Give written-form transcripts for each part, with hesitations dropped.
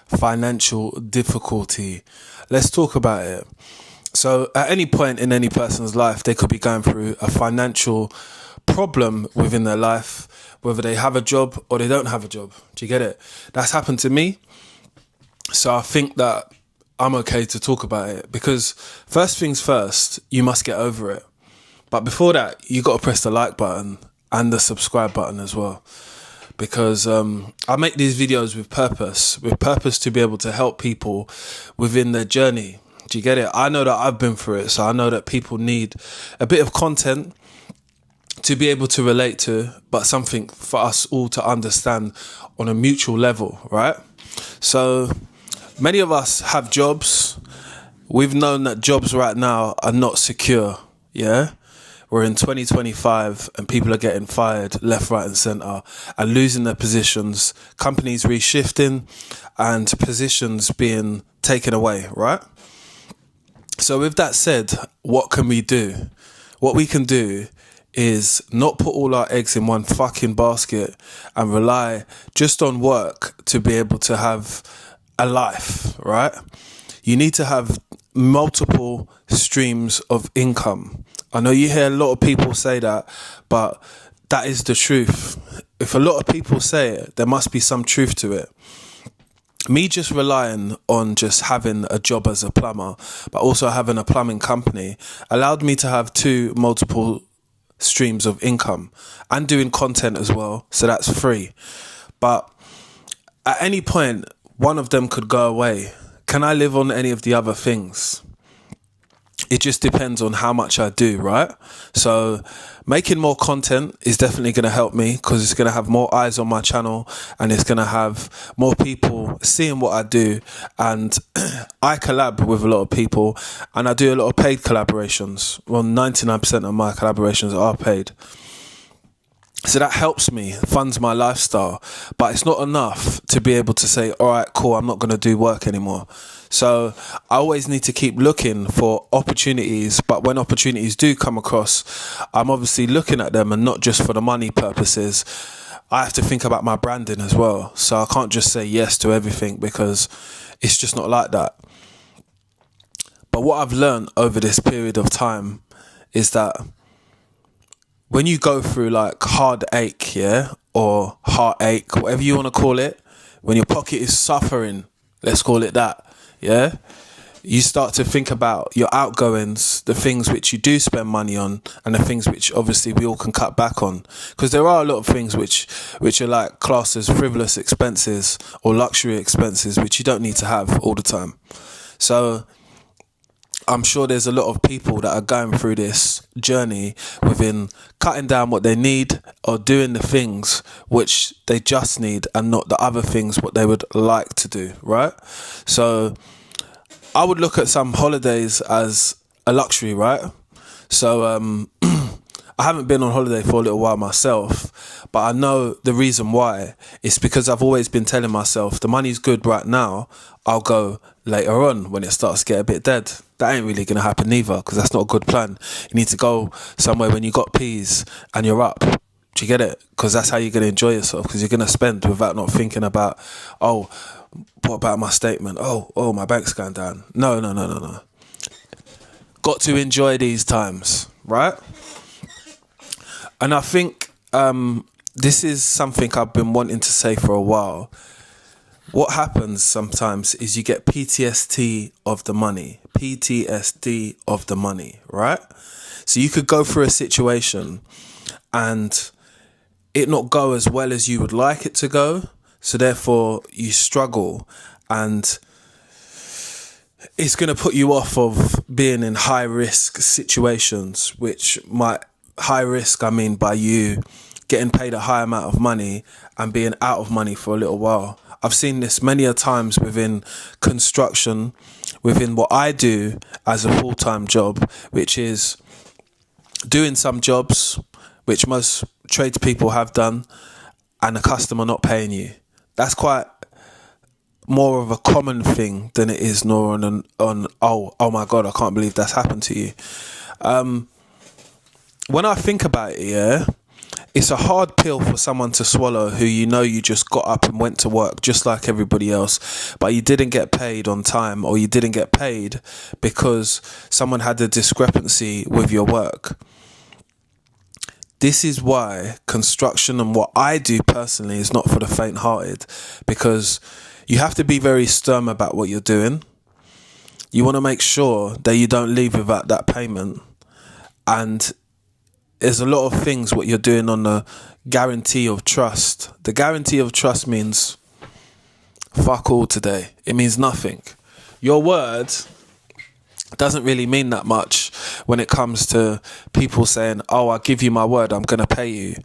financial difficulty. Let's talk about it. So at any point in any person's life, they could be going through a financial problem within their life, whether they have a job or they don't have a job. Do you get it? That's happened to me. So I think that I'm okay to talk about it, because first things first, you must get over it. But before that, you got to press the like button and the subscribe button as well. Because I make these videos with purpose to be able to help people within their journey. Do you get it? I know that I've been through it, so I know that people need a bit of content to be able to relate to, but something for us all to understand on a mutual level, right? So many of us have jobs. We've known that jobs right now are not secure, yeah? We're in 2025 and people are getting fired left, right and centre and losing their positions, companies reshifting and positions being taken away, right? So with that said, what can we do? What we can do is not put all our eggs in one fucking basket and rely just on work to be able to have a life, right? You need to have multiple streams of income. I know you hear a lot of people say that, but that is the truth. If a lot of people say it, there must be some truth to it. Me just relying on just having a job as a plumber, but also having a plumbing company, allowed me to have two multiple streams of income and doing content as well. So that's free. But at any point, one of them could go away. Can I live on any of the other things? It just depends on how much I do, right? So making more content is definitely going to help me, because it's going to have more eyes on my channel and it's going to have more people seeing what I do. And I collab with a lot of people and I do a lot of paid collaborations. Well, 99% of my collaborations are paid. So that helps me, funds my lifestyle, but it's not enough to be able to say, all right, cool, I'm not going to do work anymore. So I always need to keep looking for opportunities, but when opportunities do come across, I'm obviously looking at them and not just for the money purposes. I have to think about my branding as well. So I can't just say yes to everything, because it's just not like that. But what I've learned over this period of time is that when you go through like hard ache, yeah, or heartache, whatever you want to call it, when your pocket is suffering, let's call it that, yeah, you start to think about your outgoings, the things which you do spend money on, and the things which obviously we all can cut back on. Because there are a lot of things which are like classed as frivolous expenses or luxury expenses, which you don't need to have all the time. So I'm sure there's a lot of people that are going through this journey within cutting down what they need or doing the things which they just need and not the other things what they would like to do, right? So I would look at some holidays as a luxury, right? So I haven't been on holiday for a little while myself, but I know the reason why. It's because I've always been telling myself the money's good right now, I'll go later on when it starts to get a bit dead. That ain't really going to happen neither, because that's not a good plan. You need to go somewhere when you got peas and you're up. Do you get it? Because that's how you're going to enjoy yourself, because you're going to spend without not thinking about, oh, what about my statement? Oh, my bank's going down. No. Got to enjoy these times, right? And I think this is something I've been wanting to say for a while. What happens sometimes is you get PTSD of the money. PTSD of the money, right? So you could go through a situation and it not go as well as you would like it to go. So therefore you struggle, and it's going to put you off of being in high risk situations, which might, high risk, I mean by you getting paid a high amount of money and being out of money for a little while. I've seen this many a times within construction, within what I do as a full-time job, which is doing some jobs, which most tradespeople have done, and the customer not paying you. That's quite more of a common thing than it is nor on oh my God, I can't believe that's happened to you. When I think about it, yeah, it's a hard pill for someone to swallow who you just got up and went to work just like everybody else, but you didn't get paid on time, or you didn't get paid because someone had a discrepancy with your work. This is why construction and what I do personally is not for the faint-hearted, because you have to be very stern about what you're doing. You want to make sure that you don't leave without that payment. And there's a lot of things what you're doing on the guarantee of trust. The guarantee of trust means fuck all today. It means nothing. Your word doesn't really mean that much when it comes to people saying, oh, I'll give you my word, I'm going to pay you.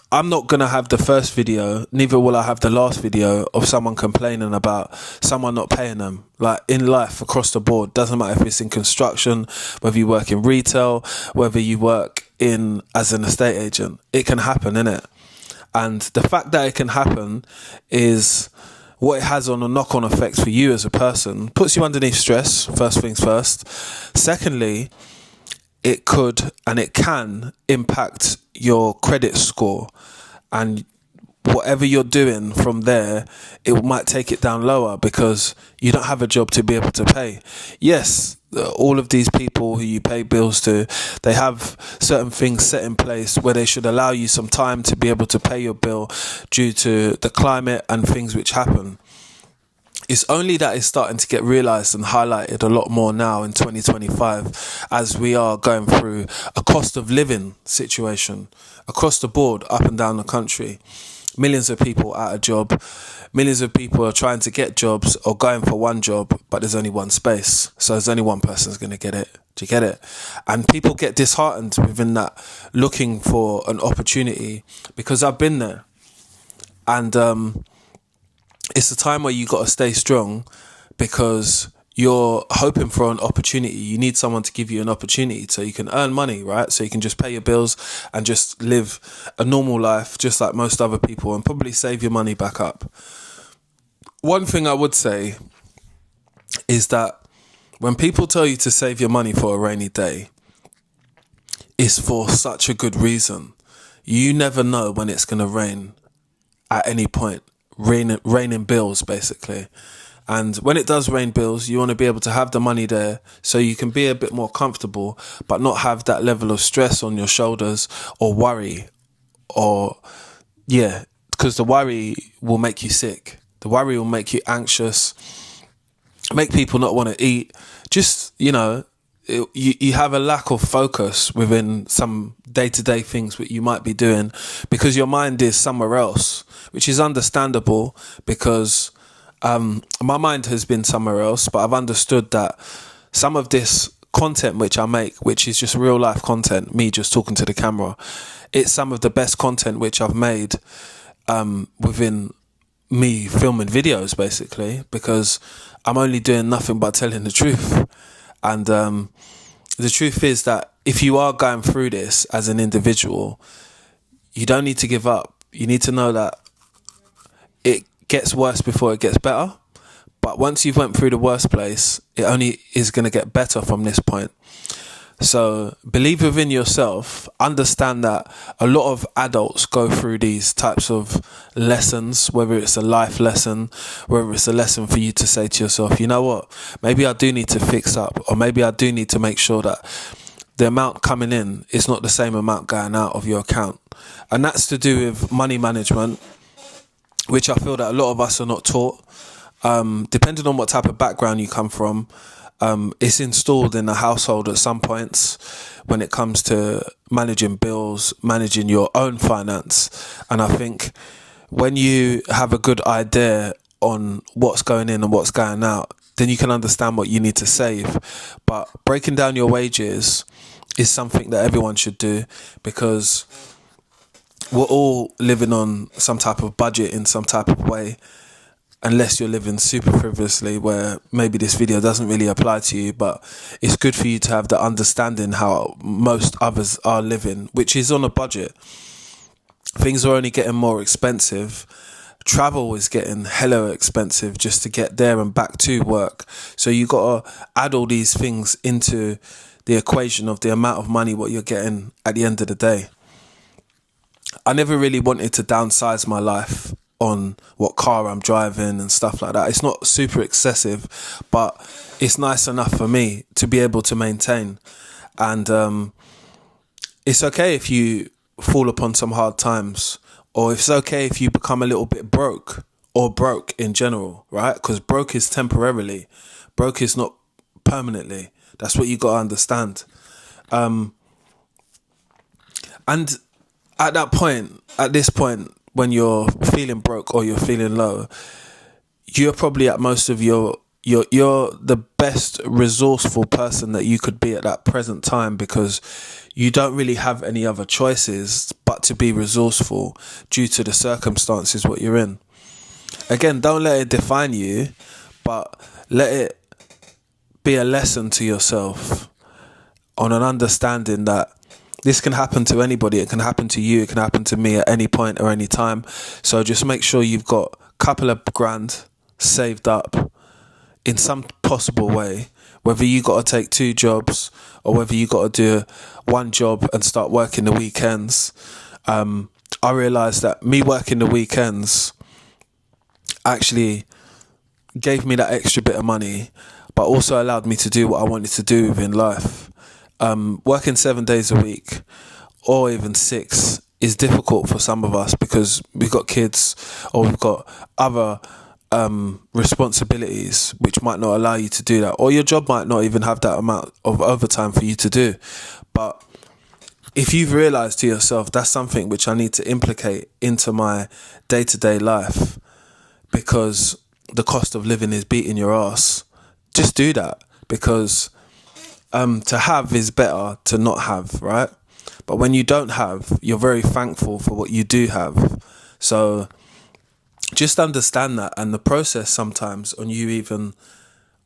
I'm not going to have the first video, neither will I have the last video of someone complaining about someone not paying them. Like in life, across the board, doesn't matter if it's in construction, whether you work in retail, whether you work in as an estate agent, it can happen, innit? And the fact that it can happen is what it has on a knock-on effect for you as a person. Puts you underneath stress, first things first. Secondly, it could and it can impact your credit score, and whatever you're doing from there, it might take it down lower because you don't have a job to be able to pay. Yes, all of these people who you pay bills to, they have certain things set in place where they should allow you some time to be able to pay your bill due to the climate and things which happen. It's only that it's starting to get realised and highlighted a lot more now in 2025 as we are going through a cost of living situation across the board, up and down the country. Millions of people out of job. Millions of people are trying to get jobs or going for one job, but there's only one space. So there's only one person's going to get it. Do you get it? And people get disheartened within that, looking for an opportunity, because I've been there. And it's a time where you got to stay strong because you're hoping for an opportunity. You need someone to give you an opportunity so you can earn money, right? So you can just pay your bills and just live a normal life just like most other people, and probably save your money back up. One thing I would say is that when people tell you to save your money for a rainy day, it's for such a good reason. You never know when it's going to rain at any point. Raining bills, basically. And when it does rain bills, you want to be able to have the money there so you can be a bit more comfortable, but not have that level of stress on your shoulders or worry. Because the worry will make you sick. The worry will make you anxious, make people not want to eat. Just, you have a lack of focus within some day-to-day things that you might be doing because your mind is somewhere else, which is understandable because my mind has been somewhere else, but I've understood that some of this content which I make, which is just real life content, me just talking to the camera, it's some of the best content which I've made within me filming videos, basically, because I'm only doing nothing but telling the truth. And the truth is that if you are going through this as an individual, you don't need to give up. You need to know that it gets worse before it gets better. But once you've went through the worst place, it only is going to get better from this point. So believe within yourself, understand that a lot of adults go through these types of lessons, whether it's a life lesson, whether it's a lesson for you to say to yourself, you know what, maybe I do need to fix up, or maybe I do need to make sure that the amount coming in is not the same amount going out of your account. And that's to do with money management, which I feel that a lot of us are not taught. Depending on what type of background you come from, it's installed in the household at some points when it comes to managing bills, managing your own finance. And I think when you have a good idea on what's going in and what's going out, then you can understand what you need to save. But breaking down your wages is something that everyone should do, because we're all living on some type of budget in some type of way, unless you're living super frivolously, where maybe this video doesn't really apply to you, but it's good for you to have the understanding how most others are living, which is on a budget. Things are only getting more expensive. Travel is getting hella expensive just to get there and back to work. So you got to add all these things into the equation of the amount of money what you're getting at the end of the day. I never really wanted to downsize my life on what car I'm driving and stuff like that. It's not super excessive, but it's nice enough for me to be able to maintain. And it's okay if you fall upon some hard times, or it's okay if you become a little bit broke, or broke in general, right? Because broke is temporarily, broke is not permanently. That's what you got to understand. And at this point, when you're feeling broke or you're feeling low, you're probably at most of you're the best resourceful person that you could be at that present time, because you don't really have any other choices but to be resourceful due to the circumstances what you're in. Again, don't let it define you, but let it be a lesson to yourself on an understanding that this can happen to anybody. It can happen to you. It can happen to me at any point or any time. So just make sure you've got a couple of grand saved up in some possible way, whether you got to take 2 jobs or whether you got to do one job and start working the weekends. I realised that me working the weekends actually gave me that extra bit of money, but also allowed me to do what I wanted to do within life. Working 7 days a week or even 6 is difficult for some of us because we've got kids or we've got other responsibilities which might not allow you to do that, or your job might not even have that amount of overtime for you to do. But if you've realised to yourself, that's something which I need to implicate into my day-to-day life because the cost of living is beating your ass, just do that, because to have is better to not have, right? But when you don't have, you're very thankful for what you do have. So just understand that, and the process sometimes on you even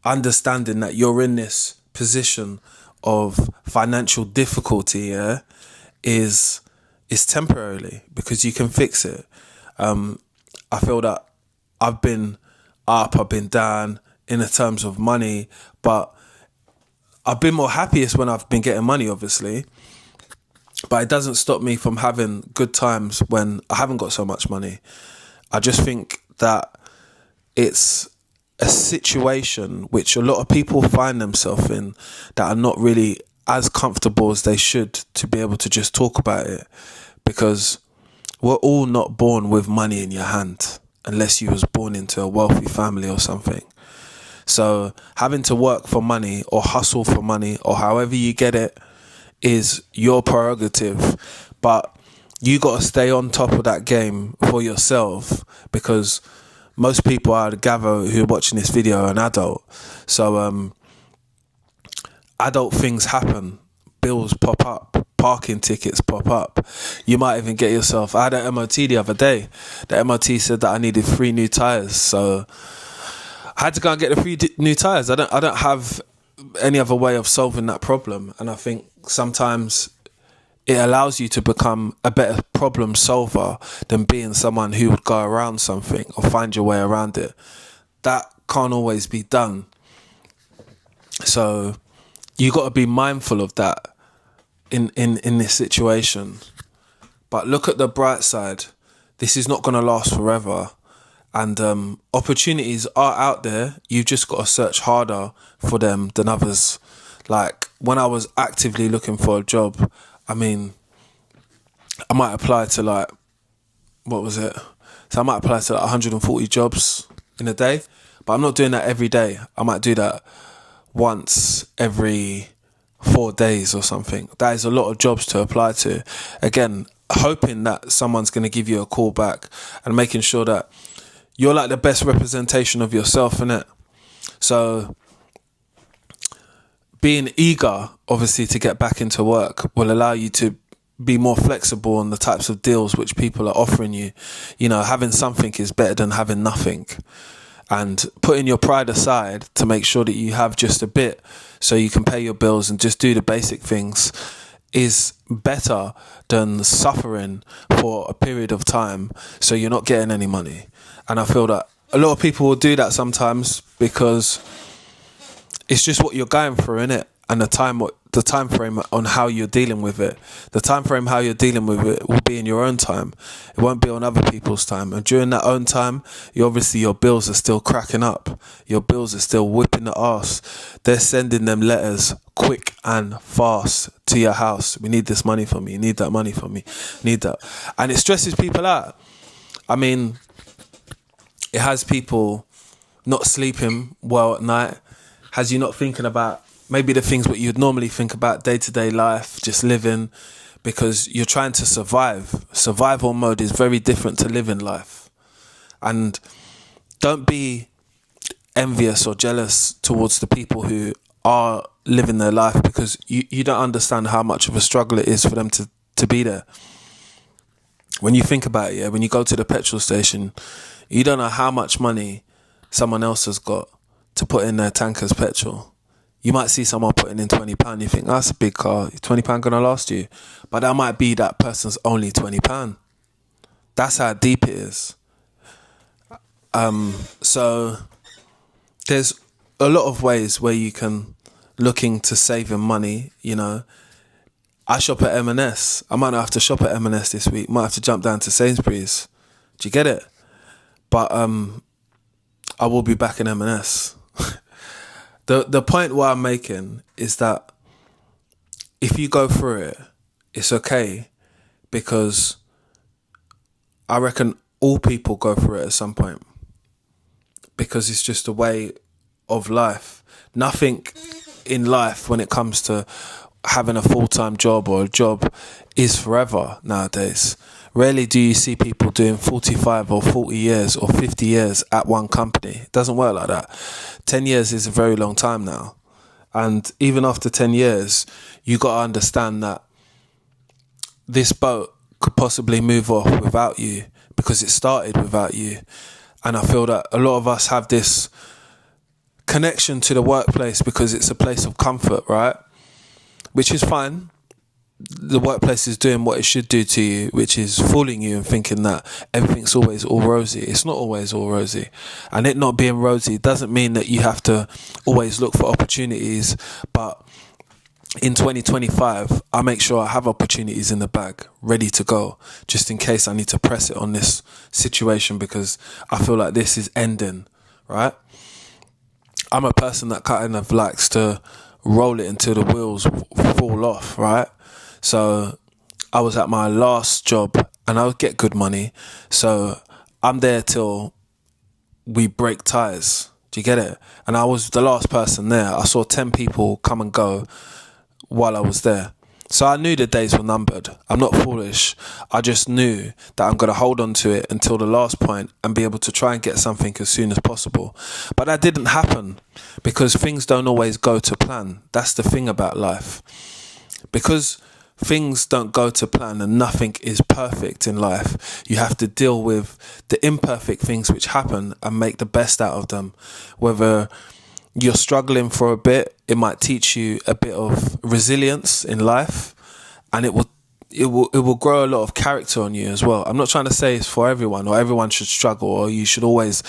understanding that you're in this position of financial difficulty, is temporarily, because you can fix it. I feel that I've been up, I've been down in the terms of money, but I've been more happiest when I've been getting money, obviously. But it doesn't stop me from having good times when I haven't got so much money. I just think that it's a situation which a lot of people find themselves in that are not really as comfortable as they should to be able to just talk about it, because we're all not born with money in your hand unless you was born into a wealthy family or something. So having to work for money or hustle for money or however you get it is your prerogative, but you got to stay on top of that game for yourself, because most people I would gather who are watching this video are an adult. So adult things happen, bills pop up, parking tickets pop up. You might even get yourself, I had an MOT the other day. The MOT said that I needed 3 new tyres, so I had to go and get the 3 new tyres. I don't have any other way of solving that problem, and I think sometimes it allows you to become a better problem solver than being someone who would go around something or find your way around it. That can't always be done. So you got to be mindful of that in this situation. But look at the bright side. This is not going to last forever. And opportunities are out there. You've just got to search harder for them than others. Like when I was actively looking for a job, I mean, I might apply to like, what was it? So I might apply to like 140 jobs in a day, but I'm not doing that every day. I might do that once every 4 days or something. That is a lot of jobs to apply to. Again, hoping that someone's going to give you a call back and making sure that you're like the best representation of yourself, innit? So being eager, obviously, to get back into work will allow you to be more flexible on the types of deals which people are offering you. You know, having something is better than having nothing. And putting your pride aside to make sure that you have just a bit so you can pay your bills and just do the basic things is better than suffering for a period of time so you're not getting any money. And I feel that a lot of people will do that sometimes because it's just what you're going through, innit? and the time frame on how you're dealing with it. The time frame how you're dealing with it will be in your own time. It won't be on other people's time. And during that own time, your bills are still cracking up. Your bills are still whipping the arse. They're sending them letters quick and fast to your house. We need this money from me. You need that money from me. Need that. And it stresses people out. I mean, it has people not sleeping well at night. Has you not thinking about maybe the things what you'd normally think about day-to-day life, just living, because you're trying to survive. Survival mode is very different to living life. And don't be envious or jealous towards the people who are living their life, because you don't understand how much of a struggle it is for them to be there. When you think about it, yeah, when you go to the petrol station, you don't know how much money someone else has got to put in their tank as petrol. You might see someone putting in £20. You think, oh, that's a big car. £20 going to last you. But that might be that person's only £20. That's how deep it is. So there's a lot of ways where you can look into saving money, you know. I shop at M&S. I might not have to shop at M&S this week. Might have to jump down to Sainsbury's. Do you get it? But I will be back in M&S. The point what I'm making is that if you go through it, it's okay, because I reckon all people go through it at some point, because it's just a way of life. Nothing in life when it comes to having a full-time job or a job is forever nowadays. Rarely do you see people doing 45 or 40 years or 50 years at one company. It doesn't work like that. 10 years is a very long time now. And even after 10 years, you got to understand that this boat could possibly move off without you, because it started without you. And I feel that a lot of us have this connection to the workplace because it's a place of comfort, right? Which is fine. The workplace is doing what it should do to you, which is fooling you and thinking that everything's always all rosy. It's not always all rosy. And it not being rosy doesn't mean that you have to always look for opportunities. But in 2025, I make sure I have opportunities in the bag, ready to go, just in case I need to press it on this situation, because I feel like this is ending, right? I'm a person that kind of likes to roll it until the wheels fall off, right? So I was at my last job and I would get good money. So I'm there till we break ties. Do you get it? And I was the last person there. I saw 10 people come and go while I was there. So I knew the days were numbered. I'm not foolish. I just knew that I'm going to hold on to it until the last point and be able to try and get something as soon as possible. But that didn't happen because things don't always go to plan. That's the thing about life. Because things don't go to plan and nothing is perfect in life, you have to deal with the imperfect things which happen and make the best out of them. Whether you're struggling for a bit, it might teach you a bit of resilience in life, and it will grow a lot of character on you as well. I'm not trying to say it's for everyone or everyone should struggle or you should always,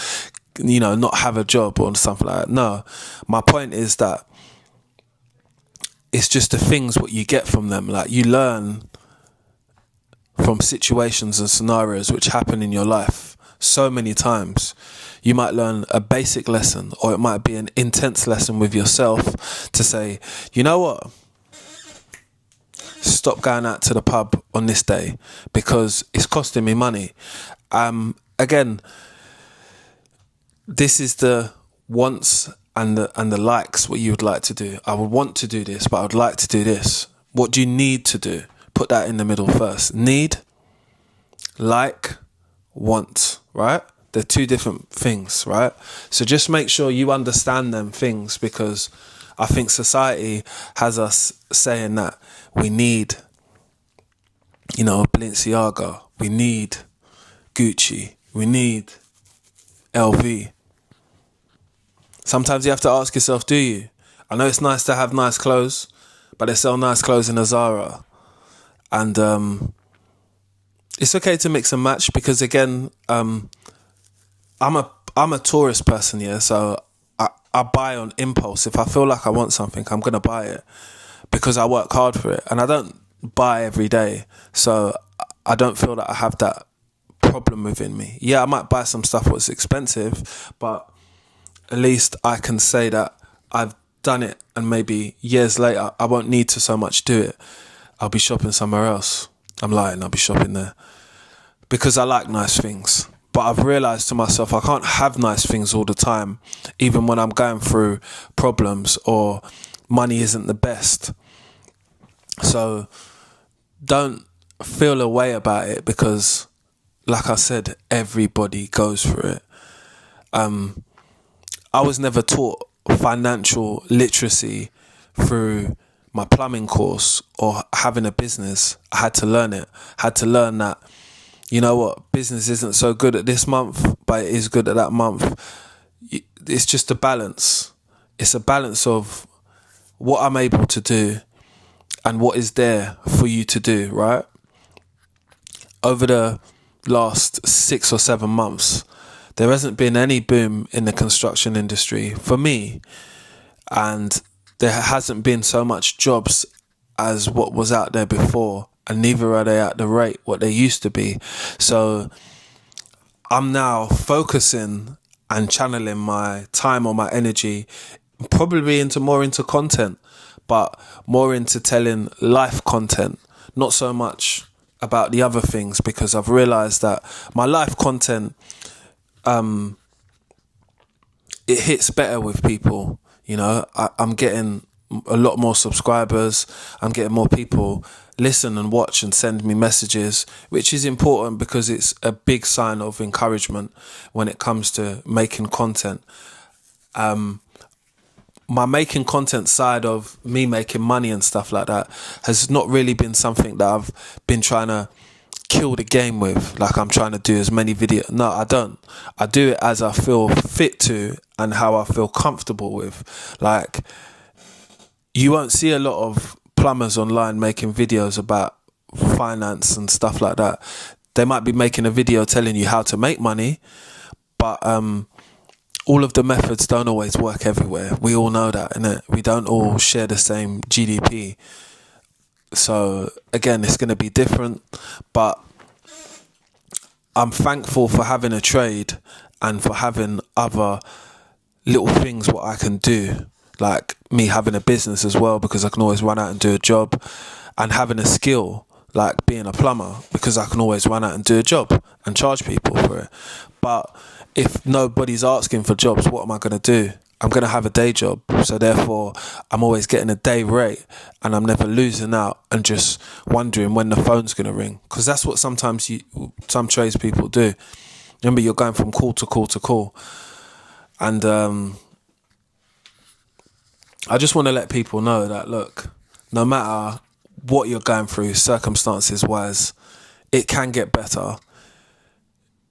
not have a job or something like that. No, my point is that it's just the things what you get from them. Like, you learn from situations and scenarios which happen in your life so many times. You might learn a basic lesson, or it might be an intense lesson with yourself to say, you know what? Stop going out to the pub on this day because it's costing me money. Again, this is the wants and the likes, what you would like to do. I would want to do this, but I would like to do this. What do you need to do? Put that in the middle first. Need, like, want, right? They're two different things, right? So just make sure you understand them things, because I think society has us saying that we need, Balenciaga, we need Gucci, we need LV. Sometimes you have to ask yourself, do you? I know it's nice to have nice clothes, but they sell nice clothes in a Zara. And it's okay to mix and match, because again, I'm a tourist person, yeah, so I buy on impulse. If I feel like I want something, I'm going to buy it because I work hard for it. And I don't buy every day. So I don't feel that I have that problem within me. Yeah, I might buy some stuff that's expensive, but at least I can say that I've done it, and maybe years later I won't need to so much do it. I'll be shopping somewhere else. I'm lying, I'll be shopping there because I like nice things. But I've realised to myself I can't have nice things all the time, even when I'm going through problems or money isn't the best. So don't feel a way about it because, like I said, everybody goes through it. I was never taught financial literacy through my plumbing course or having a business. I had to learn it. I had to learn that, you know what, business isn't so good at this month, but it is good at that month. It's just a balance. It's a balance of what I'm able to do and what is there for you to do, right? Over the last 6 or 7 months, there hasn't been any boom in the construction industry for me, and there hasn't been so much jobs as what was out there before, and neither are they at the rate what they used to be. So I'm now focusing and channeling my time or my energy probably into content, but more into telling life content, not so much about the other things, because I've realised that my life content, it hits better with people. You know, I'm getting a lot more subscribers. I'm getting more people listen and watch and send me messages, which is important because it's a big sign of encouragement when it comes to making content. My making content side of me making money and stuff like that has not really been something that I've been trying to kill the game with, like I'm trying to do as many videos. No, I don't. I do it as I feel fit to and how I feel comfortable with. Like, you won't see a lot of plumbers online making videos about finance and stuff like that. They might be making a video telling you how to make money, but all of the methods don't always work everywhere. We all know that, innit? We don't all share the same GDP. So again, it's going to be different, but I'm thankful for having a trade and for having other little things what I can do, like me having a business as well, because I can always run out and do a job, and having a skill like being a plumber, because I can always run out and do a job and charge people for it. But if nobody's asking for jobs, what am I going to do? I'm going to have a day job. So therefore, I'm always getting a day rate, and I'm never losing out and just wondering when the phone's going to ring. Because that's what sometimes some tradespeople do. Remember, you're going from call to call to call. And I just want to let people know that, look, no matter what you're going through circumstances-wise, it can get better.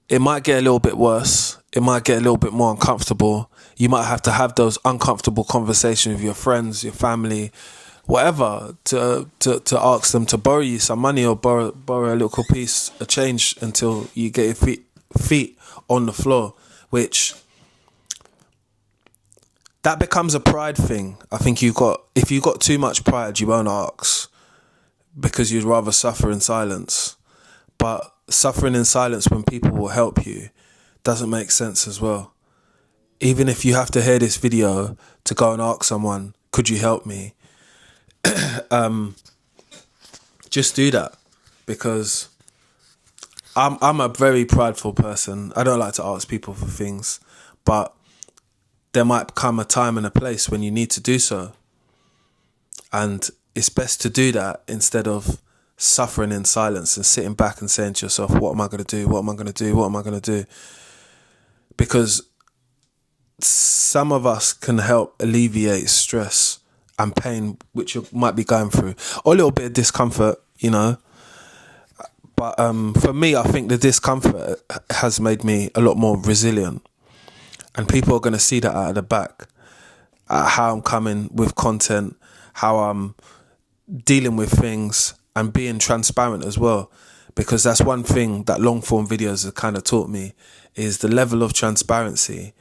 It might get a little bit worse. It might get a little bit more uncomfortable. You might have to have those uncomfortable conversations with your friends, your family, whatever, to ask them to borrow you some money or borrow a little piece of change until you get your feet on the floor, which that becomes a pride thing. I think if you got too much pride, you won't ask because you'd rather suffer in silence. But suffering in silence when people will help you doesn't make sense as well. Even if you have to hear this video to go and ask someone, could you help me? Just do that, because I'm a very prideful person. I don't like to ask people for things, but there might come a time and a place when you need to do so. And it's best to do that instead of suffering in silence and sitting back and saying to yourself, what am I going to do? What am I going to do? What am I going to do? Because some of us can help alleviate stress and pain which you might be going through, or a little bit of discomfort, you know. But for me, I think the discomfort has made me a lot more resilient, and people are going to see that out of the back, how I'm coming with content, how I'm dealing with things, and being transparent as well, because that's one thing that long form videos have kind of taught me, is the level of transparency.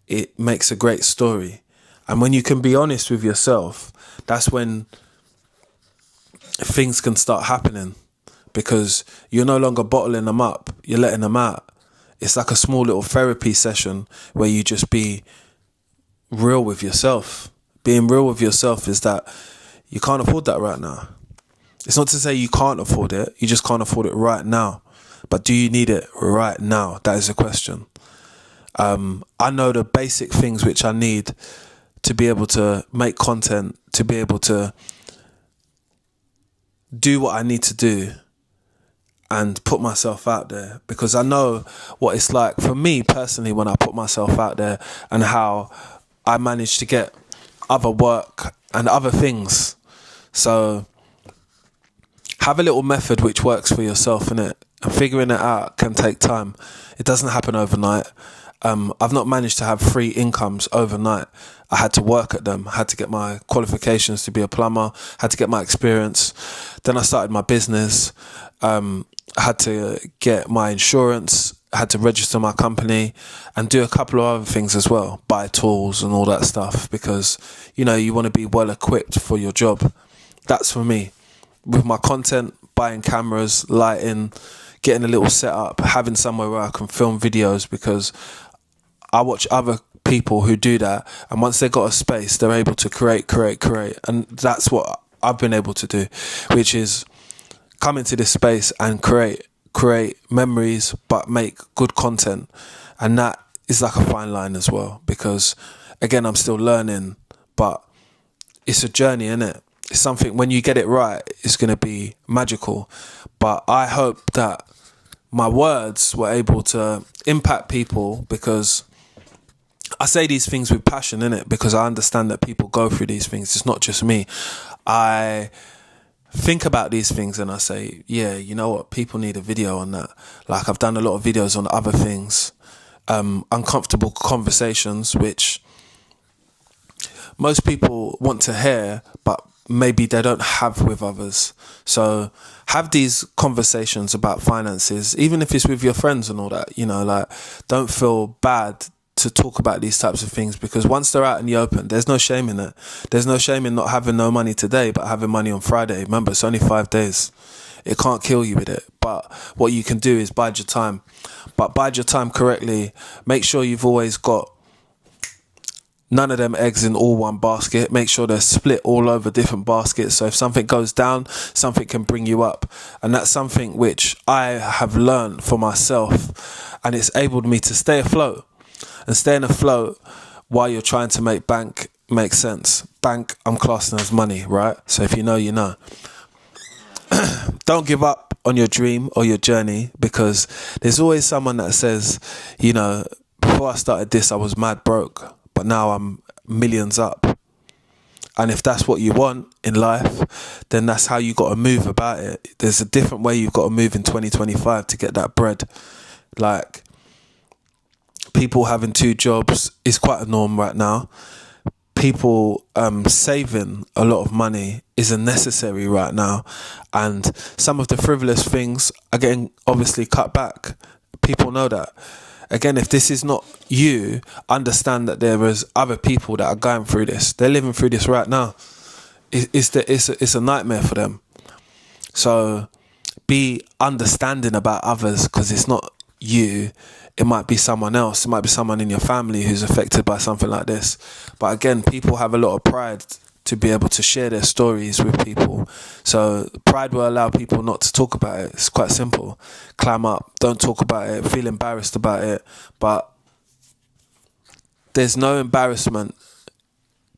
It makes a great story. And when you can be honest with yourself, that's when things can start happening, because you're no longer bottling them up, you're letting them out. It's like a small little therapy session where you just be real with yourself. Being real with yourself is that you can't afford that right now. It's not to say you can't afford it, you just can't afford it right now. But do you need it right now? That is the question. I know the basic things which I need to be able to make content, to be able to do what I need to do and put myself out there, because I know what it's like for me personally when I put myself out there, and how I manage to get other work and other things. So have a little method which works for yourself, innit? And figuring it out can take time. It doesn't happen overnight. I've not managed to have 3 incomes overnight. I had to work at them. I had to get my qualifications to be a plumber. Had to get my experience. Then I started my business. I had to get my insurance. I had to register my company and do a couple of other things as well. Buy tools and all that stuff, because, you know, you want to be well equipped for your job. That's for me. With my content, buying cameras, lighting, getting a little setup, having somewhere where I can film videos, because I watch other people who do that, and once they've got a space, they're able to create. And that's what I've been able to do, which is come into this space and create memories, but make good content. And that is like a fine line as well, because again, I'm still learning, but it's a journey, innit? It's something, when you get it right, it's going to be magical. But I hope that my words were able to impact people, because I say these things with passion, innit? Because I understand that people go through these things. It's not just me. I think about these things and I say, yeah, you know what? People need a video on that. Like, I've done a lot of videos on other things, uncomfortable conversations, which most people want to hear, but maybe they don't have with others. So have these conversations about finances, even if it's with your friends and all that, you know, like, don't feel bad to talk about these types of things, because once they're out in the open, there's no shame in it. There's no shame in not having no money today, but having money on Friday. Remember, it's only 5 days. It can't kill you with it. But what you can do is bide your time. But bide your time correctly. Make sure you've always got none of them eggs in all one basket. Make sure they're split all over different baskets. So if something goes down, something can bring you up. And that's something which I have learned for myself. And it's enabled me to stay afloat. And staying afloat while you're trying to make bank makes sense. Bank, I'm classing as money, right? So if you know, you know. Don't give up on your dream or your journey, because there's always someone that says, you know, before I started this, I was mad broke, but now I'm millions up. And if that's what you want in life, then that's how you got to move about it. There's a different way you've got to move in 2025 to get that bread. Like, people having 2 jobs is quite a norm right now. People saving a lot of money is a necessary right now. And some of the frivolous things are getting obviously cut back. People know that. Again, if this is not you, understand that there is other people that are going through this. They're living through this right now. It's a nightmare for them. So be understanding about others, because it's not you. It might be someone else. It might be someone in your family who's affected by something like this. But again, people have a lot of pride to be able to share their stories with people. So pride will allow people not to talk about it. It's quite simple. Clam up. Don't talk about it. Feel embarrassed about it. But there's no embarrassment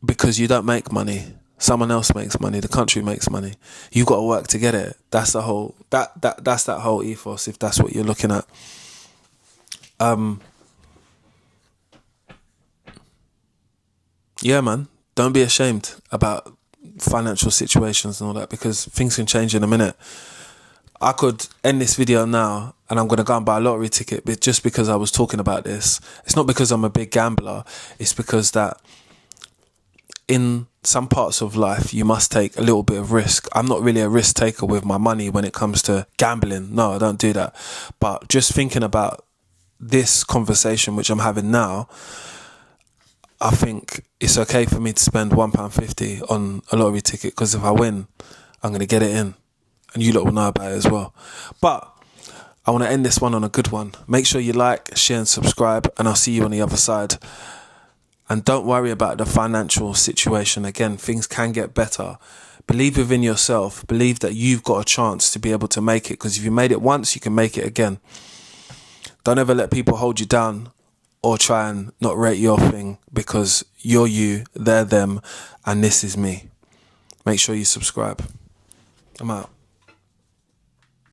because you don't make money. Someone else makes money. The country makes money. You've got to work to get it. That's the whole that's that whole ethos, if that's what you're looking at. Yeah, man, don't be ashamed about financial situations and all that, because things can change in a minute. I could end this video now and I'm going to go and buy a lottery ticket, but just because I was talking about this. It's not because I'm a big gambler. It's because that in some parts of life you must take a little bit of risk. I'm not really a risk taker with my money when it comes to gambling. No, I don't do that. But just thinking about this conversation which I'm having now, I think it's okay for me to spend £1.50 on a lottery ticket, because if I win, I'm going to get it in. And you lot will know about it as well. But I want to end this one on a good one. Make sure you like, share and subscribe, and I'll see you on the other side. And don't worry about the financial situation. Again, things can get better. Believe within yourself. Believe that you've got a chance to be able to make it, because if you made it once, you can make it again. Don't ever let people hold you down or try and not rate your thing, because you're you, they're them, and this is me. Make sure you subscribe. I'm out.